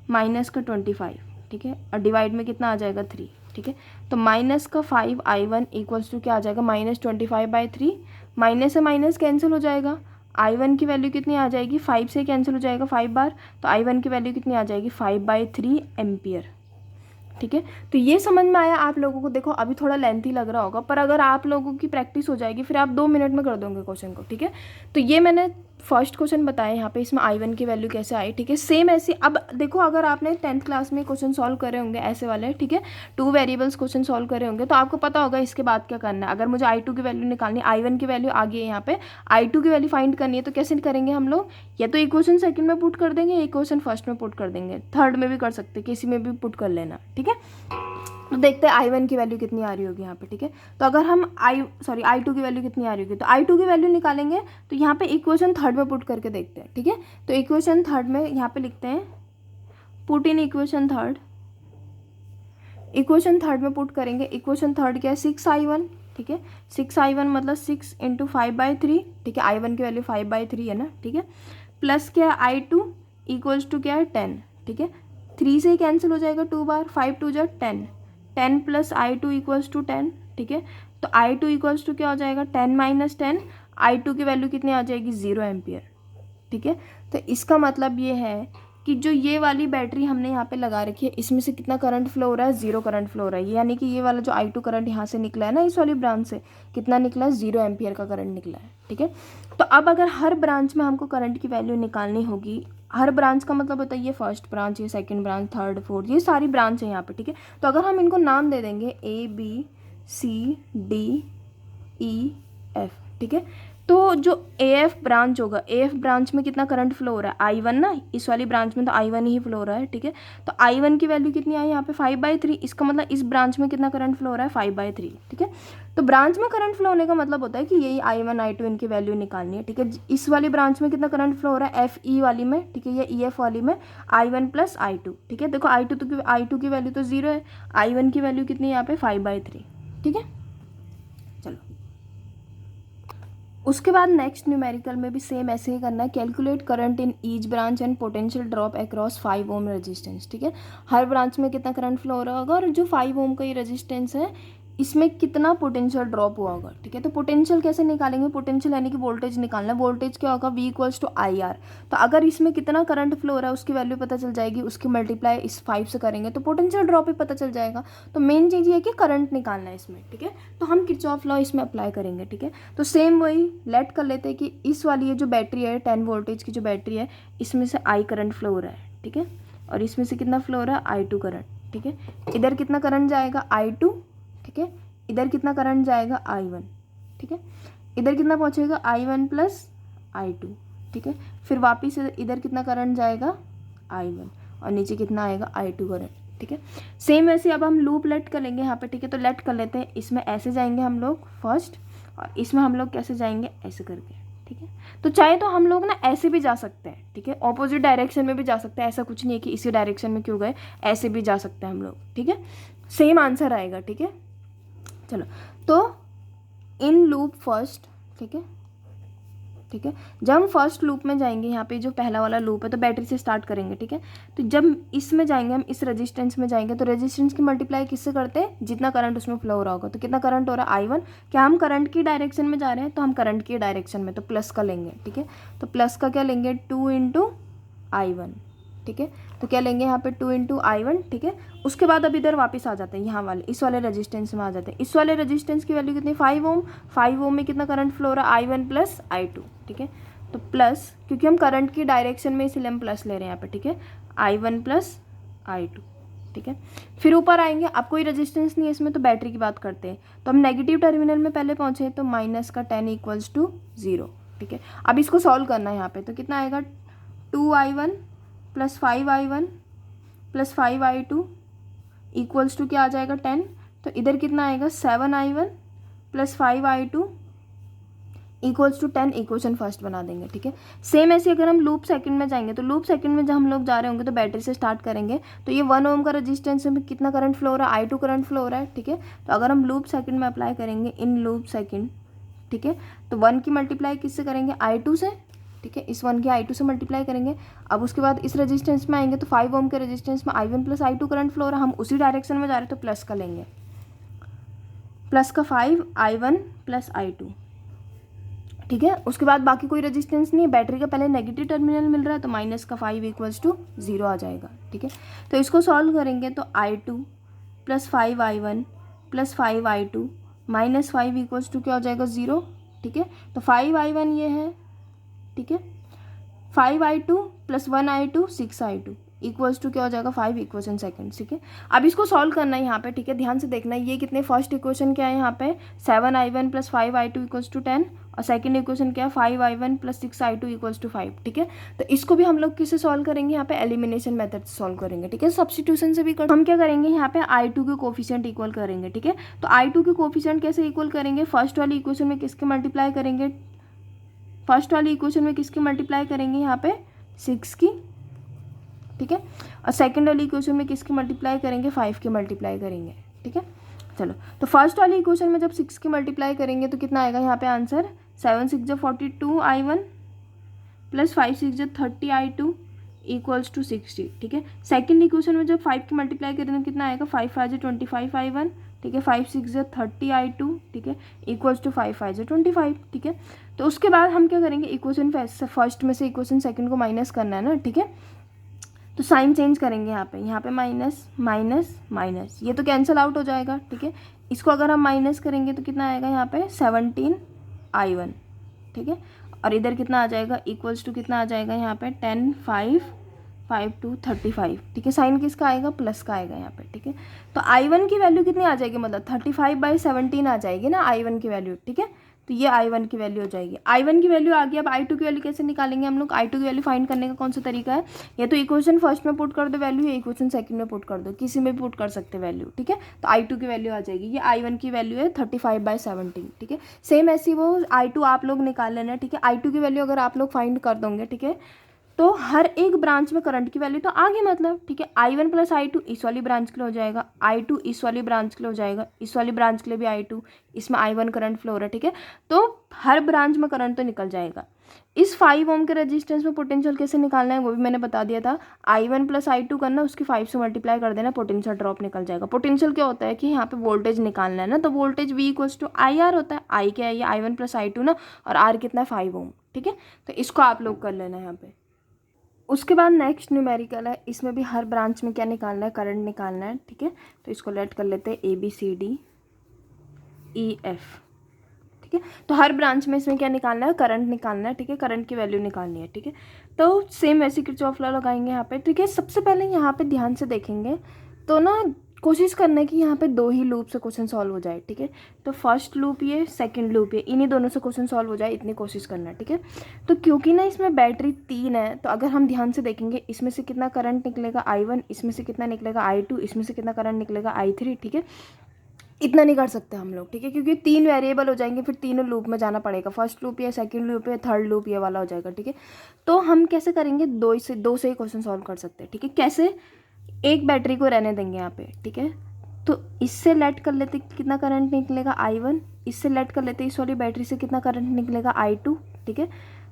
माइनस का 25, ठीक है। और डिवाइड में कितना आ जाएगा 3, ठीक है। तो माइनस का 5I1 इक्वल्स टू क्या आ जाएगा -25/3, माइनस से माइनस कैंसिल हो जाएगा। I1 की वैल्यू कितनी आ जाएगी 5 से कैंसिल हो जाएगा 5 बार, तो I1 की वैल्यू कितनी आ जाएगी 5/3 एम्पियर, ठीक है। तो ये समझ में आया आप लोगों को। देखो अभी थोड़ा लेंथी लग रहा होगा, पर अगर आप लोगों की प्रैक्टिस हो जाएगी फिर आप 2 मिनट में कर दोगे क्वेश्चन को, ठीक है। तो ये मैंने फर्स्ट क्वेश्चन बताया यहाँ पे, इसमें I1 की वैल्यू कैसे आई, ठीक है। सेम ऐसे अब देखो, अगर आपने 10th क्लास में क्वेश्चन सॉल्व करे होंगे ऐसे वाले, ठीक है, 2 वेरिएबल्स क्वेश्चन सॉल्व करे होंगे, तो आपको पता होगा इसके बाद क्या करना है। अगर मुझे I2 की वैल्यू निकालनी, I1 की वैल्यू आ गई है यहाँ पे, I2 की वैल्यू फाइंड करनी है, तो कैसे करेंगे हम लोग, या तो इक्वेशन सेकंड में पुट कर देंगे या इक्वेशन फर्स्ट में पुट कर देंगे, थर्ड में भी कर सकते, किसी में भी पुट कर लेना, ठीक है। तो देखते हैं I1 की वैल्यू कितनी आ रही होगी यहाँ पे, ठीक है। तो अगर हम I2 की वैल्यू कितनी आ रही होगी, तो I2 की वैल्यू निकालेंगे, तो यहाँ पे इक्वेशन थर्ड में पुट करके देखते हैं, ठीक है। तो इक्वेशन थर्ड में यहाँ पे लिखते हैं put in equation third, equation third में पुट करेंगे। इक्वेशन थर्ड क्या है 6I1, ठीक है। 6I1 मतलब 6 × 5/3, ठीक है। I1 की वैल्यू 5/3 है ना, ठीक है। प्लस क्या है I2 इक्वल्स टू क्या है 10, ठीक है। 3 से ही कैंसिल हो जाएगा 2 बार, 5 2 जा 10 प्लस I2 इक्वल्स टू 10, ठीक है। तो I2 इक्वल्स टू क्या हो जाएगा 10 - 10, I2 की वैल्यू कितनी आ जाएगी 0 एम्पियर, ठीक है। तो इसका मतलब ये है कि जो ये वाली बैटरी हमने यहाँ पे लगा रखी है, इसमें से कितना करंट फ्लो हो रहा है 0 करंट फ्लो हो रहा है, यानी कि ये वाला जो I2 करंट यहाँ से निकला है ना, इस वाली ब्रांच से कितना निकला है 0 एम्पियर का करंट निकला है, ठीक है। तो अब अगर हर ब्रांच में हमको करंट की वैल्यू निकालनी होगी, हर ब्रांच का मतलब होता है ये फर्स्ट ब्रांच, ये सेकंड ब्रांच, थर्ड, फोर्थ, ये सारी ब्रांच है यहाँ पे, ठीक है। तो अगर हम इनको नाम दे देंगे A B C D E F, ठीक है। तो जो AF ब्रांच होगा, AF ब्रांच में कितना करंट फ्लो हो रहा है, I1 ना, इस वाली ब्रांच में तो I1 ही फ्लो हो रहा है, ठीक है। तो I1 की वैल्यू कितनी आई यहाँ पे 5/3, इसका मतलब इस ब्रांच में कितना करंट फ्लो हो रहा है 5/3, ठीक है। तो ब्रांच में करंट फ्लो होने का मतलब होता है कि यही I1 I2 इनकी वैल्यू निकालनी है, ठीक है। इस वाली ब्रांच में कितना करंट फ्लो हो रहा है FE वाली में, ठीक है, या EF वाली में I1 + I2, ठीक है। देखो I2 की वैल्यू तो 0 है, I1 की वैल्यू कितनी है यहाँ पे 5/3, ठीक है। चलो उसके बाद नेक्स्ट न्यूमेरिकल में भी सेम ऐसे ही करना है, calculate current in each branch and potential drop across 5 ohm resistance, ठीक है। हर ब्रांच में कितना करंट फ्लो हो रहा होगा और जो 5 ओम का ये रेजिस्टेंस है इसमें कितना पोटेंशियल ड्रॉप हुआ होगा, ठीक है। तो पोटेंशियल कैसे निकालेंगे, पोटेंशियल यानी कि वोल्टेज निकालना है। वोल्टेज क्या होगा, V = IR। तो अगर इसमें कितना करंट फ्लो हो रहा है उसकी वैल्यू पता चल जाएगी, उसकी मल्टीप्लाई इस 5 से करेंगे तो पोटेंशियल ड्रॉप भी पता चल जाएगा। तो मेन चीज़ ये है कि करंट निकालना है इसमें, ठीक है। तो हम किरचॉफ लॉ इसमें अप्लाई करेंगे, ठीक है। तो सेम वही लेट कर लेते हैं कि इस वाली ये जो बैटरी है 10 वोल्टेज की जो बैटरी है इसमें से I करंट फ्लो हो रहा है, ठीक है। और इसमें से कितना फ्लो हो रहा है I2 करंट, ठीक है। इधर कितना करंट जाएगा I2, ठीक है। इधर कितना करंट जाएगा I1, ठीक है। इधर कितना पहुंचेगा I1 + I2, ठीक है। फिर वापिस इधर कितना करंट जाएगा I1 और नीचे कितना आएगा I2 करंट, ठीक है। सेम वैसे अब हम लूप लेट कर लेंगे यहाँ पे, ठीक है। तो लेट कर लेते हैं, इसमें ऐसे जाएंगे हम लोग फर्स्ट और इसमें हम लोग कैसे जाएंगे ऐसे करके, ठीक है। तो चाहे तो हम लोग ना ऐसे भी जा सकते हैं, ठीक है, ऑपोजिट डायरेक्शन में भी जा सकते हैं, ऐसा कुछ नहीं है कि इसी डायरेक्शन में क्यों गए, ऐसे भी जा सकते हैं हम लोग, ठीक है। सेम आंसर आएगा, ठीक है। चलो तो इन लूप फर्स्ट, ठीक है, ठीक है। जब हम फर्स्ट लूप में जाएंगे, यहाँ पे जो पहला वाला लूप है तो बैटरी से स्टार्ट करेंगे, ठीक है। तो जब इसमें जाएंगे हम, इस रेजिस्टेंस में जाएंगे तो रेजिस्टेंस की मल्टीप्लाई किससे करते हैं, जितना करंट उसमें फ्लो हो रहा होगा। तो कितना करंट हो रहा है I1, क्या हम करंट की डायरेक्शन में जा रहे हैं, तो हम करंट की डायरेक्शन में तो प्लस का लेंगे, ठीक है। तो प्लस का क्या लेंगे 2 × I1, ठीक है। तो क्या लेंगे यहाँ पे 2 × I1, ठीक है। उसके बाद अब इधर वापस आ जाते हैं, यहाँ वाले इस वाले रेजिस्टेंस में आ जाते हैं। इस वाले रेजिस्टेंस की वैल्यू कितनी 5 ओम, 5 ओम में कितना करंट फ्लो हो रहा है I1 + I2, ठीक है। तो प्लस, क्योंकि हम करंट की डायरेक्शन में इसलिए हम प्लस ले रहे हैं यहाँ पे, ठीक है, I1 + I2, ठीक है। फिर ऊपर आएंगे, अब कोई रेजिस्टेंस नहीं है इसमें तो बैटरी की बात करते हैं। तो हम नेगेटिव टर्मिनल में पहले पहुँचे तो -10 = 0, ठीक है। अब इसको सॉल्व करना है यहाँ पे, तो कितना आएगा 2I1 + 5I1 + 5I2 = क्या आ जाएगा 10। तो इधर कितना आएगा 7I1 + 5I2 = 10, इक्वेशन फर्स्ट बना देंगे, ठीक है। सेम ऐसे अगर हम लूप सेकंड में जाएंगे तो लूप सेकंड में जब हम लोग जा रहे होंगे तो बैटरी से स्टार्ट करेंगे। तो ये 1 ओम का रेजिस्टेंस में कितना करंट फ्लो हो रहा है I2 करंट फ्लो हो रहा है, ठीक है। तो अगर हम लूप सेकंड में अप्लाई करेंगे इन लूप सेकंड, ठीक है, तो 1 की मल्टीप्लाई किससे करेंगे I2 से, ठीक है। इस 1 की I2 से मल्टीप्लाई करेंगे। अब उसके बाद इस रेजिस्टेंस में आएंगे तो 5 ओम के रेजिस्टेंस में I1 + I2 करंट फ्लो हो रहा है, हम उसी डायरेक्शन में जा रहे हैं तो प्लस का लेंगे, प्लस का 5I1 + I2, ठीक है। उसके बाद बाकी कोई रेजिस्टेंस नहीं है, बैटरी का पहले नेगेटिव टर्मिनल मिल रहा है तो -5 = 0 आ जाएगा, ठीक है। तो इसको सॉल्व करेंगे तो I2 + 5I1 + 5I2 -5 = क्या हो जाएगा 0, ठीक है। तो 5I1 ये है, ठीक है, 5I2 + 1I2 6I2 = क्या हो जाएगा 5 इक्वेशन सेकंड, ठीक है। अब इसको सॉल्व करना है यहाँ पे, ठीक है, ध्यान से देखना है ये कितने फर्स्ट इक्वेशन क्या है यहाँ पे 7I1 + 5I2 = 10 और सेकंड इक्वेशन क्या है 5I1 + 6I2 = 5, ठीक है। तो इसको भी हम लोग किससे सॉल्व करेंगे, यहाँ पे एलिमिनेशन मेथड से सॉल्व करेंगे, ठीक है, सब्स्टिट्यूशन से भी कर। हम क्या करेंगे यहाँ पे I2 के कोफिशिएंट इक्वल करेंगे, ठीक है। तो I2 के कोफिशिएंट कैसे इक्वल करेंगे, फर्स्ट वाली इक्वेशन में किसके मल्टीप्लाई करेंगे, फर्स्ट वाली इक्वेशन में किसकी मल्टीप्लाई करेंगे यहाँ पे 6 की, ठीक है। और सेकंड वाली इक्वेशन में किसकी मल्टीप्लाई करेंगे 5 की मल्टीप्लाई करेंगे, ठीक है। चलो तो फर्स्ट वाली इक्वेशन में जब 6 की मल्टीप्लाई करेंगे तो कितना आएगा यहाँ पे आंसर 7 × 6 = 42I1 + 5 × 6 = 30I2 = 60, ठीक है। सेकंड इक्वेशन में जब 5 की मल्टीप्लाई करेंगे कितना आएगा 5 × 5 = 25I1, ठीक है, 5 × 6 = 30I2, ठीक है, = 5 × 5 = 25, ठीक है। तो उसके बाद हम क्या करेंगे, इक्वेशन फर्स्ट में से इक्वेशन सेकंड को माइनस करना है ना, ठीक है। तो साइन चेंज करेंगे यहाँ पे माइनस माइनस माइनस, ये तो कैंसिल आउट हो जाएगा, ठीक है। इसको अगर हम माइनस करेंगे तो कितना आएगा यहाँ पे 17I1, ठीक है। और इधर कितना आ जाएगा = कितना आ जाएगा यहाँ पे 10 5 5 2 35, ठीक है। साइन किसका आएगा प्लस का आएगा यहाँ पे, ठीक है। तो I1 की वैल्यू कितनी आ जाएगी, मतलब 35/17 आ जाएगी ना I1 की वैल्यू, ठीक है। तो ये I1 की वैल्यू हो जाएगी। I1 की वैल्यू आ गई। अब I2 की वैल्यू कैसे निकालेंगे हम लोग? I2 की वैल्यू फाइंड करने का कौन सा तरीका है? या तो इक्वेशन फर्स्ट में पुट कर दो वैल्यू, या इक्वेशन सेकंड में पुट कर दो, किसी में भी पुट कर सकते वैल्यू, ठीक है। तो I2 की वैल्यू आ जाएगी, ये I1 की वैल्यू है 35/17, ठीक है। सेम ऐसी वो I2 आप लोग निकाल लेना, ठीक है। I2 की वैल्यू अगर आप लोग फाइंड कर दोगे, ठीक है, तो हर एक ब्रांच में करंट की वैल्यू तो आ गई, मतलब, ठीक है। I1 + I2 इस वाली ब्रांच के लिए हो जाएगा, I2 इस वाली ब्रांच के लिए हो जाएगा, इस वाली ब्रांच के लिए भी I2, इसमें I1 करंट फ्लो हो रहा है, ठीक है। तो हर ब्रांच में करंट तो निकल जाएगा। इस 5 ओम के रेजिस्टेंस में पोटेंशियल कैसे निकालना है वो भी मैंने बता दिया था। I1 + I2 करना, उसकी 5 से मल्टीप्लाई कर देना, पोटेंशियल ड्रॉप निकल जाएगा। पोटेंशियल क्या होता है कि यहाँ पे वोल्टेज निकालना है ना, तो वोल्टेज V = IR होता है। I क्या है? ये I1 + I2 ना, और R कितना है? 5 ओम, ठीक है। तो इसको आप लोग कर लेना है यहाँ पे। उसके बाद नेक्स्ट न्यूमेरिकल है, इसमें भी हर ब्रांच में क्या निकालना है? करंट निकालना है, ठीक है। तो इसको लेट कर लेते हैं ABCDEF, ठीक है। तो हर ब्रांच में इसमें क्या निकालना है? करंट निकालना है, ठीक है। करंट की वैल्यू निकालनी है, ठीक है। तो सेम वैसे किरचॉफ लॉ लगाएंगे यहाँ पे, ठीक है। सबसे पहले यहाँ पे ध्यान से देखेंगे तो ना कोशिश करना है कि यहाँ पे 2 ही लूप से क्वेश्चन सॉल्व हो जाए, ठीक है। तो फर्स्ट लूप ये, सेकंड लूप ये, इन्हीं दोनों से क्वेश्चन सॉल्व हो जाए, इतनी कोशिश करना है, ठीक है। तो क्योंकि ना इसमें बैटरी 3 है, तो अगर हम ध्यान से देखेंगे इसमें से कितना करंट निकलेगा? I1, इसमें से कितना निकलेगा? I2, इसमें से कितना करंट निकलेगा? I3, ठीक है। इतना नहीं कर सकते हम लोग, ठीक है, क्योंकि 3 वेरिएबल हो जाएंगे, फिर तीनों लूप में जाना पड़ेगा। फर्स्ट लूप या सेकंड लूप या थर्ड लूप ये वाला हो जाएगा, ठीक है। तो हम कैसे करेंगे? 2 से ही क्वेश्चन सॉल्व कर सकते हैं, ठीक है। कैसे? एक बैटरी को रहने देंगे यहाँ पे, ठीक है। तो इससे लेट कर लेते कितना करंट निकलेगा? I1, इससे लेट कर लेते इस वाली बैटरी से कितना करंट निकलेगा? I2, ठीक है।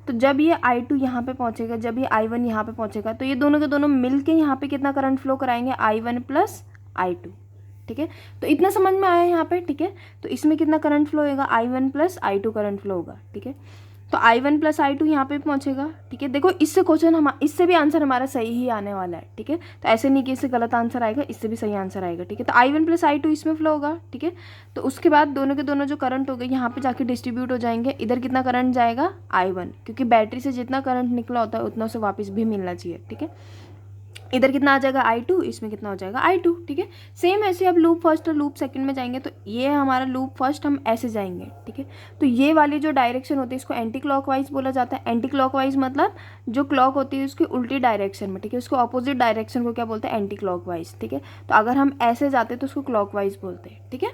तो जब ये I2 यहाँ पे पहुँचेगा, जब ये I1 यहाँ पे पहुँचेगा, तो ये दोनों के दोनों मिल के यहाँ पे कितना करंट फ्लो कराएंगे? I1 + I2, ठीक है। तो इतना समझ में आया यहाँ पे, ठीक है। तो इसमें कितना करंट फ्लो होगा? I1 + I2 करंट फ्लो होगा, ठीक है। तो I1 + I2 यहाँ पे पहुँचेगा, ठीक है। देखो इससे क्वेश्चन इससे भी आंसर हमारा सही ही आने वाला है, ठीक है। तो ऐसे नहीं कि इससे गलत आंसर आएगा, इससे भी सही आंसर आएगा, ठीक है। तो I1 + I2 इसमें फ्लो होगा, ठीक है। तो उसके बाद दोनों के दोनों जो करंट हो गए यहाँ पे जाके डिस्ट्रीब्यूट हो जाएंगे। इधर कितना करंट जाएगा? I1, क्योंकि बैटरी से जितना करंट निकला होता है उतना उसे वापस भी मिलना चाहिए, ठीक है। इधर कितना आ जाएगा? I2, इसमें कितना हो जाएगा? I2, ठीक है। सेम ऐसे अब लूप फर्स्ट और लूप सेकंड में जाएंगे, तो ये हमारा लूप फर्स्ट हम ऐसे जाएंगे, ठीक है। तो ये वाली जो डायरेक्शन होती है इसको एंटी क्लॉकवाइज बोला जाता है। एंटी क्लॉकवाइज मतलब जो क्लॉक होती है उसकी उल्टी डायरेक्शन में, ठीक है। उसको अपोजिट डायरेक्शन को क्या बोलते हैं? एंटी क्लॉकवाइज, ठीक है। तो अगर हम ऐसे जाते तो उसको क्लॉकवाइज बोलते हैं, ठीक है।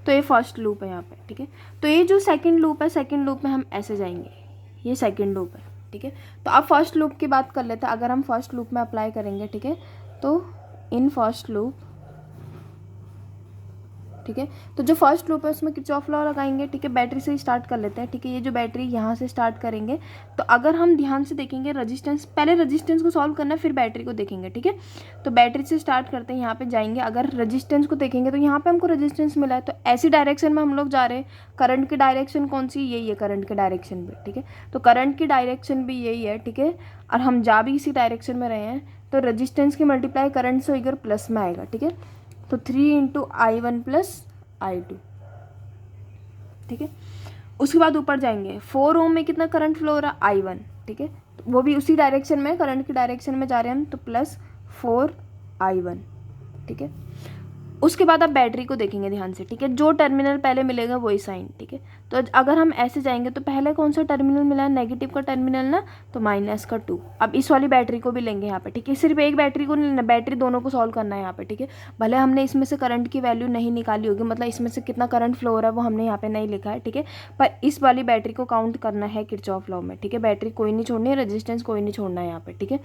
तो ये फर्स्ट लूप है यहाँ पे, ठीक है। तो ये जो सेकेंड लूप है, सेकेंड लूप में हम ऐसे जाएंगे, ये सेकेंड लूप है, ठीक है। तो अब फर्स्ट लूप की बात कर लेते हैं। अगर हम फर्स्ट लूप में अप्लाई करेंगे, ठीक है, तो इन फर्स्ट लूप, ठीक है, तो जो फर्स्ट लूप है उसमें किरचॉफ लॉ लगाएंगे, ठीक है। बैटरी से ही स्टार्ट कर लेते हैं, ठीक है। ये जो बैटरी यहाँ से स्टार्ट करेंगे, तो अगर हम ध्यान से देखेंगे रेजिस्टेंस, पहले रेजिस्टेंस को सॉल्व करना है फिर बैटरी को देखेंगे, ठीक है। तो बैटरी से स्टार्ट करते हैं, यहाँ पे जाएंगे। अगर रेजिस्टेंस को देखेंगे तो यहाँ पे हमको रेजिस्टेंस मिला है, तो ऐसी डायरेक्शन में हम लोग जा रहे हैं। करंट की डायरेक्शन कौन सी? यही है करंट की डायरेक्शन भी, ठीक है। तो करंट की डायरेक्शन भी यही है, ठीक है, और हम जा भी इसी डायरेक्शन में रहे हैं। तो रेजिस्टेंस की मल्टीप्लाई करंट से इधर प्लस में आएगा, ठीक है। तो 3 × I1 + I2, ठीक है। उसके बाद ऊपर जाएंगे, 4 ओम में कितना करंट फ्लो हो रहा है? I1, ठीक है। तो वो भी उसी डायरेक्शन में, करंट की डायरेक्शन में जा रहे हैं हम, तो +4 I1, ठीक है। उसके बाद आप बैटरी को देखेंगे ध्यान से, ठीक है। जो टर्मिनल पहले मिलेगा वही साइन, ठीक है। तो अगर हम ऐसे जाएंगे तो पहले कौन सा टर्मिनल मिला है? नेगेटिव का टर्मिनल ना, तो -2। अब इस वाली बैटरी को भी लेंगे यहाँ पे, ठीक है। सिर्फ एक बैटरी को नहीं लेना, बैटरी दोनों को सॉल्व करना है यहाँ पे, ठीक है। भले हमने इसमें से करंट की वैल्यू नहीं निकाली होगी, मतलब इसमें से कितना करंट फ्लो हो रहा है वो हमने यहाँ पे नहीं लिखा है, ठीक है। पर इस वाली बैटरी को काउंट करना है किरचॉफ लॉ में, ठीक है। बैटरी कोई नहीं छोड़नी है, रेजिस्टेंस कोई नहीं छोड़ना है यहाँ पे, ठीक है।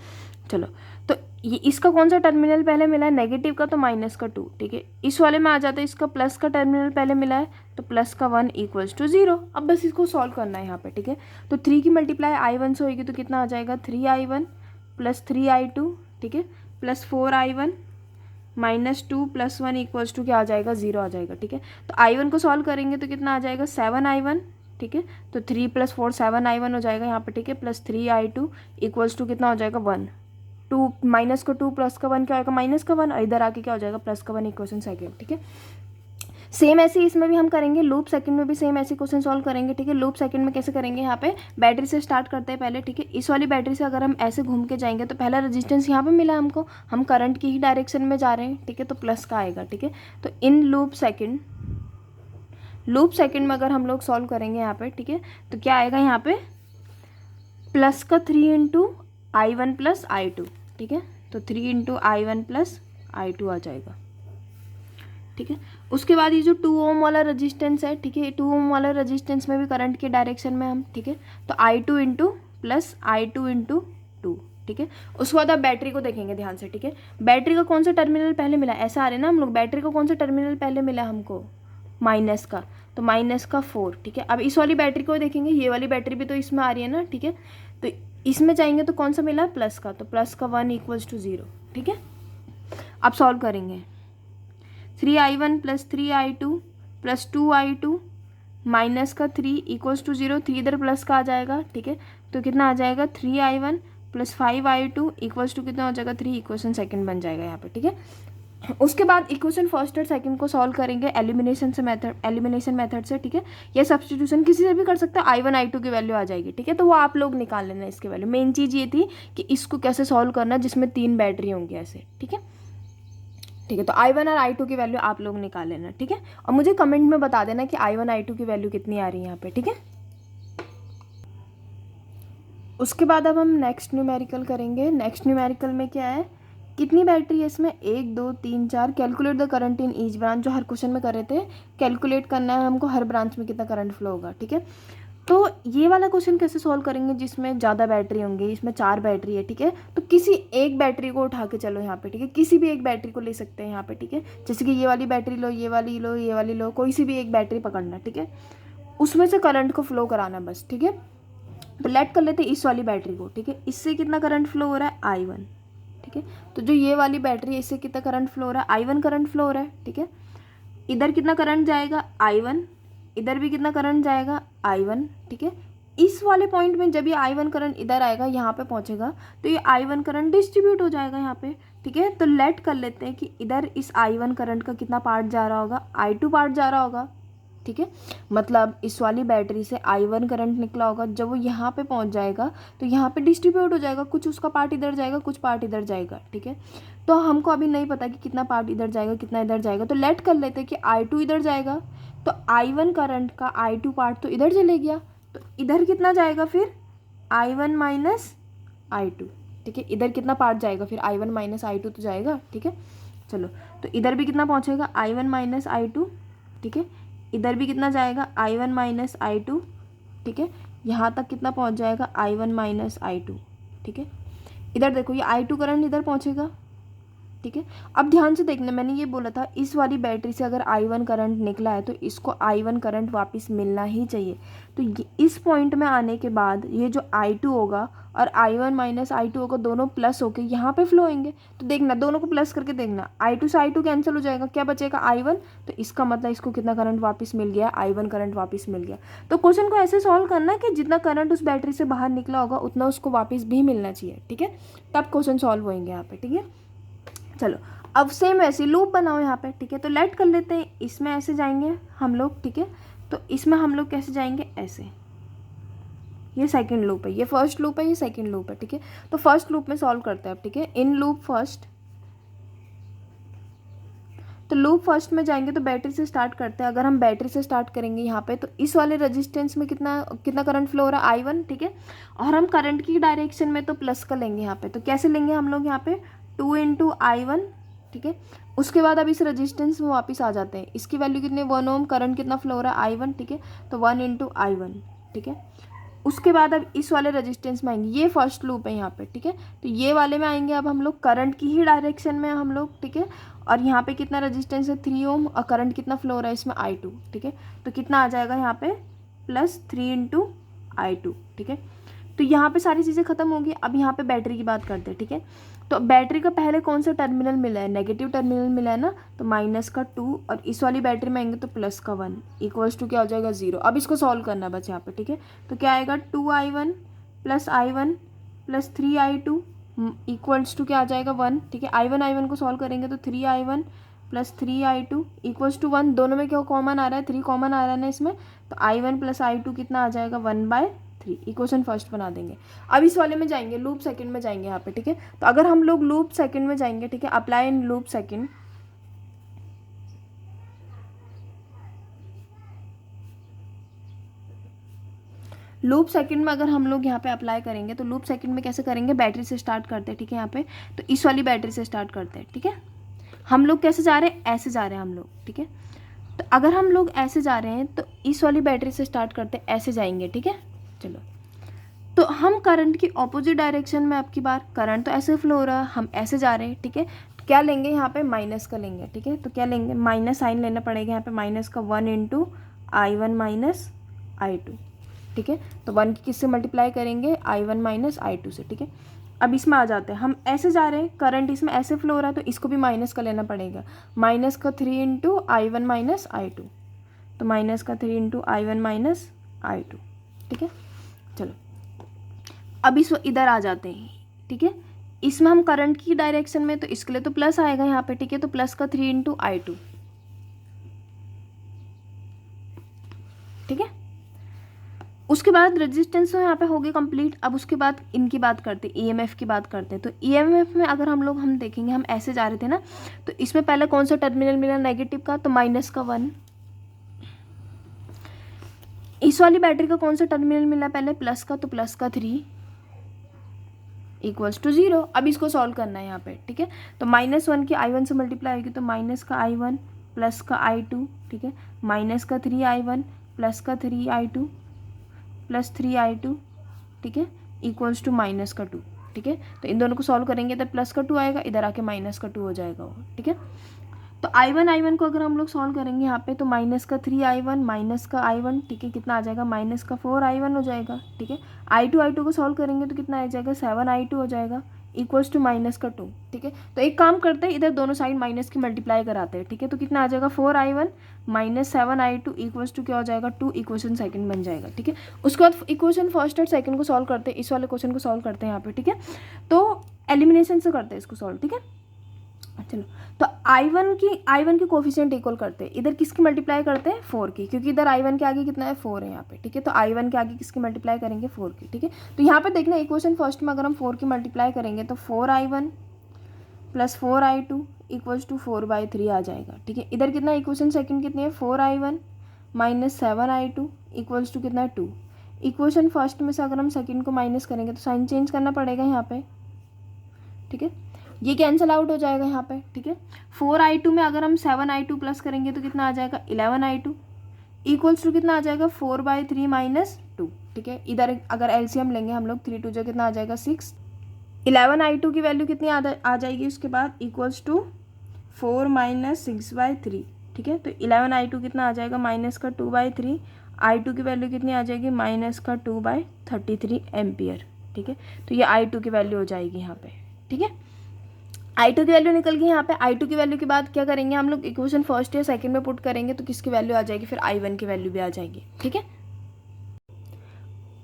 चलो, तो ये इसका कौन सा टर्मिनल पहले मिला है? नेगेटिव का, तो -2, ठीक है। इस वाले में आ जाता है, इसका प्लस का टर्मिनल पहले मिला है, तो +1 = 0। अब बस इसको सॉल्व करना है यहाँ पे, ठीक है। तो 3 की मल्टीप्लाई I1 से होगी, तो कितना आ जाएगा? 3I1 + 3I2, ठीक है, +4I1 -2 + 1 = क्या आ जाएगा? 0 आ जाएगा, ठीक है। तो I1 को सॉल्व करेंगे तो कितना आ जाएगा? 7I1, ठीक है। तो 3 + 4 7I1 हो जाएगा यहाँ पे, ठीक है, +3I2 = कितना हो जाएगा? 1। 2 माइनस को 2 प्लस का 1 क्या होगा? -1, और इधर आके क्या हो जाएगा? +1 इक्वेशन सेकेंड, ठीक है। सेम ऐसे इसमें भी हम करेंगे, लूप सेकंड में भी सेम ऐसे क्वेश्चन सॉल्व करेंगे, ठीक है। लूप सेकंड में कैसे करेंगे? यहाँ पे बैटरी से स्टार्ट करते हैं पहले, ठीक है। इस वाली बैटरी से अगर हम ऐसे घूम के जाएंगे तो पहला रेजिस्टेंस यहाँ पे मिला हमको, हम करंट की ही डायरेक्शन में जा रहे हैं, ठीक है, तो प्लस का आएगा, ठीक है। तो in loop second loop second में अगर हम लोग सॉल्व करेंगे यहाँ पे, ठीक है, तो क्या आएगा यहाँ पे प्लस का 3 इंटू आई1 प्लस आई2, ठीक है, तो 3 इंटू आई1 प्लस आई2 आ जाएगा, ठीक है। उसके बाद ये जो 2 ओम वाला रजिस्टेंस है, ठीक है, 2 ओम वाला रजिस्टेंस में भी करंट के डायरेक्शन में हम, ठीक है, तो आई2 इंटू प्लस आई2 इंटू 2, ठीक है। उसके बाद आप बैटरी को देखेंगे ध्यान से, ठीक है, बैटरी का कौन सा टर्मिनल पहले मिला, ऐसा आ रहे ना हम लोग, बैटरी का कौन सा टर्मिनल पहले मिला हमको, माइनस का, तो माइनस का 4, ठीक है। अब इस वाली बैटरी को देखेंगे, ये वाली बैटरी भी तो इसमें आ रही है ना, ठीक है, तो इसमें जाएंगे तो कौन सा मिला है, प्लस का, तो प्लस का 1 इक्वल्स टू 0, ठीक है। अब सॉल्व करेंगे, 3i1 plus 3i2 plus 2i2 minus का 3 इक्वल्स टू 0, 3 इधर प्लस का आ जाएगा, ठीक है, तो कितना आ जाएगा 3i1 plus 5i2 equals to कितना हो जाएगा 3, इक्वेशन सेकंड बन जाएगा यहाँ पे, ठीक है। उसके बाद इक्वेशन फर्स्ट और सेकंड को सॉल्व करेंगे एलिमिनेशन मेथड से, ठीक है, या सब्स्टिट्यूशन किसी से भी कर सकते हैं, i1 i2 की वैल्यू आ जाएगी, ठीक है, तो वो आप लोग निकाल लेना इसके वैल्यू। मेन चीज़ ये थी कि इसको कैसे सॉल्व करना जिसमें 3 बैटरी होंगी ऐसे, ठीक है, ठीक है, तो i1 और i2 की वैल्यू आप लोग निकाल लेना, ठीक है, और मुझे कमेंट में बता देना कि i1 i2 की वैल्यू कितनी आ रही है यहाँ पे, ठीक है। उसके बाद अब हम नेक्स्ट न्यूमेरिकल करेंगे। नेक्स्ट न्यूमेरिकल में क्या है, कितनी बैटरी है इसमें, 1 2 3 4, calculate the current in each branch, जो हर क्वेश्चन में कर रहे थे, कैलकुलेट करना है हमको हर ब्रांच में कितना करंट फ्लो होगा, ठीक है। तो ये वाला क्वेश्चन कैसे सॉल्व करेंगे जिसमें ज़्यादा बैटरी होंगी, इसमें 4 बैटरी है, ठीक है, तो किसी एक बैटरी को उठा के चलो यहाँ पे, ठीक है, किसी भी एक बैटरी को ले सकते हैं यहाँ पे, ठीक है, जैसे कि ये वाली बैटरी लो, ये वाली लो, ये वाली लो, कोई सी भी एक बैटरी पकड़ना, ठीक है, उसमें से करंट को फ्लो कराना बस, ठीक है। तो लेट कर लेते हैं इस वाली बैटरी को, ठीक है, इससे कितना करंट फ्लो हो रहा है i1, ठीक है, तो जो ये वाली बैटरी है इससे कितना करंट फ्लो हो रहा है, i1 करंट फ्लो हो रहा है, ठीक है। इधर कितना करंट जाएगा i1, इधर भी कितना करंट जाएगा i1, ठीक है। इस वाले पॉइंट में जब ये i1 करंट इधर आएगा, यहाँ पे पहुँचेगा, तो ये i1 करंट डिस्ट्रीब्यूट हो जाएगा यहाँ पे, ठीक है। तो लेट कर लेते हैं कि इधर इस i1 करंट का कितना पार्ट जा रहा होगा, i2 पार्ट जा रहा होगा, ठीक है, मतलब इस वाली बैटरी से i1 करंट निकला होगा, जब वो यहाँ पे पहुँच जाएगा तो यहाँ पे डिस्ट्रीब्यूट हो जाएगा, कुछ उसका पार्ट इधर जाएगा, कुछ पार्ट इधर जाएगा, ठीक है। तो हमको अभी नहीं पता कि कितना पार्ट इधर जाएगा कितना इधर जाएगा, तो लेट कर लेते हैं कि i2 इधर जाएगा, तो i1 करंट का i2 पार्ट तो इधर चले गया, तो इधर कितना जाएगा फिर i1 माइनस i2, ठीक है, इधर कितना पार्ट जाएगा फिर i1 माइनस i2 तो जाएगा, ठीक है। चलो, तो इधर भी कितना पहुँचेगा i1 माइनस i2, ठीक है, इधर भी कितना जाएगा i1 माइनस i2, ठीक है, यहाँ तक कितना पहुँच जाएगा i1 माइनस i2, ठीक है। इधर देखो ये i2 करंट इधर पहुँचेगा, ठीक है। अब ध्यान से देखना, मैंने ये बोला था इस वाली बैटरी से अगर i1 करंट निकला है तो इसको i1 करंट वापस मिलना ही चाहिए, तो इस पॉइंट में आने के बाद ये जो i2 होगा और i1 माइनस i2 होगा, दोनों प्लस होके यहाँ पे फ्लो होंगे, तो देखना दोनों को प्लस करके देखना, i2 से i2 कैंसिल हो जाएगा, क्या बचेगा i1, तो इसका मतलब इसको कितना करंट वापस मिल गया, i1 करंट वापस मिल गया। तो क्वेश्चन को ऐसे सॉल्व करना कि जितना करंट उस बैटरी से बाहर निकला होगा उतना उसको वापस भी मिलना चाहिए, ठीक है, तब क्वेश्चन सॉल्व होंगे यहाँ पे, ठीक है। चलो, अब सेम ऐसे लूप बनाओ यहाँ पे, ठीक है, तो लेट कर लेते हैं, इसमें ऐसे जाएंगे हम लोग, ठीक है, तो इसमें हम लोग कैसे जाएंगे, ऐसे, ये सेकंड लूप है, ये फर्स्ट लूप है, ये सेकंड लूप है, ठीक है। तो फर्स्ट लूप में सॉल्व करते हैं अब, ठीक है, इन लूप फर्स्ट, तो लूप फर्स्ट में जाएंगे तो बैटरी से स्टार्ट करते हैं। अगर हम बैटरी से स्टार्ट करेंगे यहाँ पे, तो इस वाले रेजिस्टेंस में कितना कितना करंट फ्लो हो रहा है i1, ठीक है, और हम करंट की डायरेक्शन में तो प्लस का लेंगे यहाँ पे, तो कैसे लेंगे हम लोग यहाँ पे 2 इंटू i1, ठीक है। उसके बाद अब इस रेजिस्टेंस में वापस आ जाते हैं, इसकी वैल्यू कितनी 1 ओम, करंट कितना फ्लो हो रहा है i1, ठीक है, तो 1 इंटू i1, ठीक है। उसके बाद अब इस वाले रेजिस्टेंस में आएंगे, ये फर्स्ट लूप है यहाँ पे, ठीक है, तो ये वाले में आएंगे अब हम लोग करंट की ही डायरेक्शन में हम लोग, ठीक है, और यहाँ पे कितना रेजिस्टेंस है 3 ओम, और करंट कितना फ्लो हो रहा है इसमें i2, ठीक है, तो कितना आ जाएगा यहाँ पे प्लस 3 इंटू i2, ठीक है। तो यहाँ पे सारी चीज़ें खत्म होगी। अब यहाँ पे बैटरी की बात करते हैं, ठीक है, तो बैटरी का पहले कौन सा टर्मिनल मिला है, नेगेटिव टर्मिनल मिला है ना, तो माइनस का 2, और इस वाली बैटरी में आएंगे तो प्लस का 1 इक्वल्स टू क्या हो जाएगा 0। अब इसको सॉल्व करना है बस यहाँ पे, ठीक है, तो क्या आएगा 2i1 plus 3i2 equals to क्या आ जाएगा 1, ठीक है। i1 को सॉल्व करेंगे तो 3i1 plus 3i2 equals to 1, दोनों में क्या कॉमन आ रहा है 3 कॉमन आ रहा है ना इसमें, तो i1 प्लस i2 कितना आ जाएगा 1/3, इक्वेशन फर्स्ट बना देंगे। अब इस वाले में जाएंगे, लूप सेकंड में जाएंगे यहाँ पे, ठीक है, तो अगर हम लोग लूप सेकंड में जाएंगे, ठीक है, apply in loop second, loop second में अगर हम लोग यहाँ पे अप्लाई करेंगे तो लूप सेकंड में कैसे करेंगे, बैटरी से स्टार्ट करते हैं, ठीक है। यहाँ पे तो इस वाली बैटरी से स्टार्ट करते हैं, ठीक है। हम लोग कैसे जा रहे हैं, ऐसे जा रहे हैं हम लोग, ठीक है। तो अगर हम लोग ऐसे जा रहे हैं तो इस वाली बैटरी से स्टार्ट करते हैं, ऐसे जाएंगे, ठीक है। चलो, तो हम करंट की ऑपोजिट डायरेक्शन में, अब की बार करंट तो ऐसे फ्लो हो रहा है, हम ऐसे जा रहे हैं, ठीक है। तो क्या लेंगे यहाँ पे, माइनस का लेंगे, ठीक है। तो क्या लेंगे, माइनस साइन लेना पड़ेगा यहाँ पे, माइनस का 1 इंटू I1 माइनस I2, ठीक है। तो 1 की किससे मल्टीप्लाई करेंगे, I1 माइनस I2 से, ठीक है। अब इसमें आ जाते हैं, हम ऐसे जा रहे हैं, करंट इसमें ऐसे फ्लो हो रहा है, तो इसको भी माइनस का लेना पड़ेगा, माइनस का 3 इंटू I1 माइनस I2, तो माइनस का 3 इंटू I1 माइनस I2, ठीक है। चलो, अब इस इधर आ जाते हैं, ठीक है। इसमें हम करंट की डायरेक्शन में, तो इसके लिए तो प्लस आएगा यहाँ पे, ठीक है। तो प्लस का 3 इंटू I2, ठीक है। उसके बाद रेजिस्टेंस तो यहाँ पे हो गई कंप्लीट। अब उसके बाद इनकी बात करते हैं, ईएमएफ की बात करते हैं। तो ईएमएफ में अगर हम देखेंगे, हम ऐसे जा रहे थे ना, तो इसमें पहले कौन सा टर्मिनल मिला नेगेटिव का, तो माइनस का 1। इस वाली बैटरी का कौन सा टर्मिनल मिला पहले, प्लस का, तो प्लस का 3 इक्वल्स टू 0। अब इसको सॉल्व करना है यहाँ पे, ठीक है। तो -1 की I1 से मल्टीप्लाई होगी, तो माइनस का I1 प्लस का I2, ठीक है। माइनस का 3I1 प्लस का 3I2 प्लस 3I2, ठीक है, इक्वल्स टू माइनस का 2, ठीक है। तो इन दोनों को सॉल्व करेंगे, इधर प्लस का 2 आएगा, इधर आके माइनस का 2 हो जाएगा वो, ठीक है। तो I1 को अगर हम लोग सॉल्व करेंगे यहाँ पे, तो माइनस का 3I1 माइनस का I1, ठीक है, कितना आ जाएगा, माइनस का 4I1 हो जाएगा, ठीक है। I2 को सॉल्व करेंगे तो कितना आ जाएगा, 7I2 हो जाएगा, इक्वल्स टू माइनस का 2, ठीक है। तो एक काम करते हैं, इधर दोनों साइड माइनस की मल्टीप्लाई कराते हैं, ठीक है। तो कितना आ जाएगा, 4I1 minus 7I2 equals to क्या हो जाएगा, 2। इक्वेशन सेकंड बन जाएगा, ठीक है। उसके बाद इक्वेशन फर्स्ट और सेकंड को सॉल्व करते हैं, इस वाले क्वेश्चन को सॉल्व करते हैं यहाँ पे, ठीक है। तो एलिमिनेशन से करते हैं इसको सॉल्व, ठीक है। चलो, तो I1 की कोफिशिएंट इक्वल करते हैं, इधर किसकी मल्टीप्लाई करते हैं, 4 की, क्योंकि इधर I1 के आगे कितना है, 4 है यहाँ पे, ठीक है। तो I1 के आगे किसकी मल्टीप्लाई करेंगे, 4 की, ठीक है। तो यहाँ पे देखना, इक्वेशन फर्स्ट में अगर हम 4 की मल्टीप्लाई करेंगे तो 4I1 plus 4I2 equals to 4/3 आ जाएगा, ठीक है। इधर कितना, इक्वेशन सेकंड कितनी है, 4I1 minus 7I2 equals to कितना, 2। इक्वेशन फर्स्ट में से अगर हम सेकंड को माइनस करेंगे तो साइन चेंज करना पड़ेगा यहाँ पे, ठीक है। ये कैंसिल आउट हो जाएगा यहाँ पे, ठीक है। 4I2 में अगर हम 7I2 प्लस करेंगे तो कितना आ जाएगा, 11I2 इक्वल्स टू कितना आ जाएगा, 4/3 माइनस 2, ठीक है। इधर अगर एलसीएम लेंगे हम लोग, 3 2 जो कितना आ जाएगा, 6। 11I2 की वैल्यू कितनी आ जाएगी उसके बाद, इक्वल्स टू 4 माइनस 6/3, ठीक है। तो 11I2 कितना आ जाएगा, माइनस का 2/3। I2 की वैल्यू कितनी आ जाएगी, माइनस का 2/33 एम्पियर, ठीक है। तो ये I2 की वैल्यू हो जाएगी यहाँ पे, ठीक है। I2 की वैल्यू निकल गई यहाँ पे। I2 की वैल्यू के बाद क्या करेंगे हम लोग, इक्वेशन फर्स्ट या सेकंड में पुट करेंगे तो किसकी वैल्यू आ जाएगी, फिर I1 की वैल्यू भी आ जाएगी, ठीक है।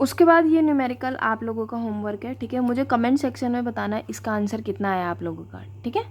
उसके बाद ये न्यूमेरिकल आप लोगों का होमवर्क है, ठीक है। मुझे कमेंट सेक्शन में बताना है इसका आंसर कितना आया आप लोगों का, ठीक है।